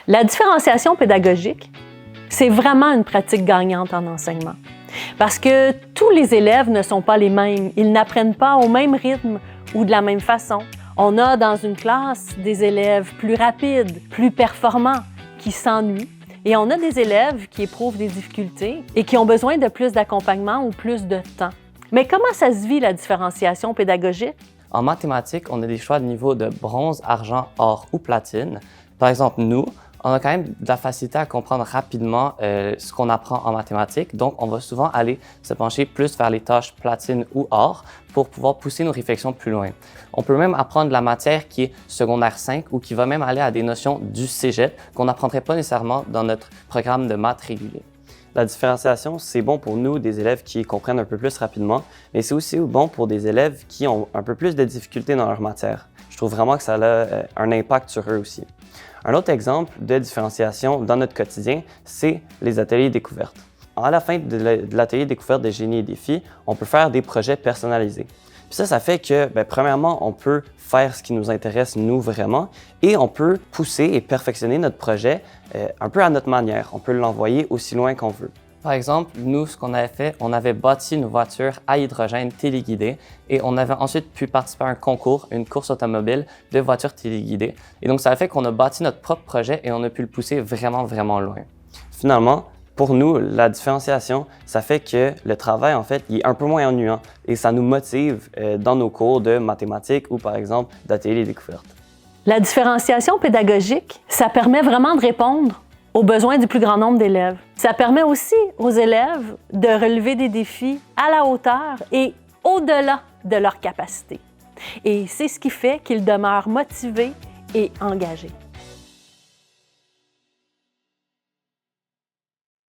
La différenciation pédagogique, c'est vraiment une pratique gagnante en enseignement. Parce que tous les élèves ne sont pas les mêmes. Ils n'apprennent pas au même rythme ou de la même façon. On a dans une classe des élèves plus rapides, plus performants, qui s'ennuient. Et on a des élèves qui éprouvent des difficultés et qui ont besoin de plus d'accompagnement ou plus de temps. Mais comment ça se vit, la différenciation pédagogique? En mathématiques, on a des choix de niveau de bronze, argent, or ou platine. Par exemple, nous, on a quand même de la facilité à comprendre rapidement ce qu'on apprend en mathématiques. Donc, on va souvent aller se pencher plus vers les tâches platine ou or pour pouvoir pousser nos réflexions plus loin. On peut même apprendre de la matière qui est secondaire 5 ou qui va même aller à des notions du cégep qu'on n'apprendrait pas nécessairement dans notre programme de maths régulier. La différenciation, c'est bon pour nous, des élèves qui comprennent un peu plus rapidement, mais c'est aussi bon pour des élèves qui ont un peu plus de difficultés dans leur matière. Je trouve vraiment que ça a un impact sur eux aussi. Un autre exemple de différenciation dans notre quotidien, c'est les ateliers découvertes. À la fin de l'atelier découverte de génie et défis, on peut faire des projets personnalisés. Puis ça fait que, premièrement, on peut faire ce qui nous intéresse, nous, vraiment, et on peut pousser et perfectionner notre projet un peu à notre manière. On peut l'envoyer aussi loin qu'on veut. Par exemple, nous, ce qu'on avait fait, on avait bâti une voiture à hydrogène téléguidée et on avait ensuite pu participer à un concours, une course automobile de voitures téléguidées. Et donc, ça a fait qu'on a bâti notre propre projet et on a pu le pousser vraiment, vraiment loin. Finalement, pour nous, la différenciation, ça fait que le travail, en fait, il est un peu moins ennuyant et ça nous motive dans nos cours de mathématiques ou, par exemple, d'ateliers découvertes. La différenciation pédagogique, ça permet vraiment de répondre aux besoins du plus grand nombre d'élèves. Ça permet aussi aux élèves de relever des défis à la hauteur et au-delà de leurs capacités. Et c'est ce qui fait qu'ils demeurent motivés et engagés.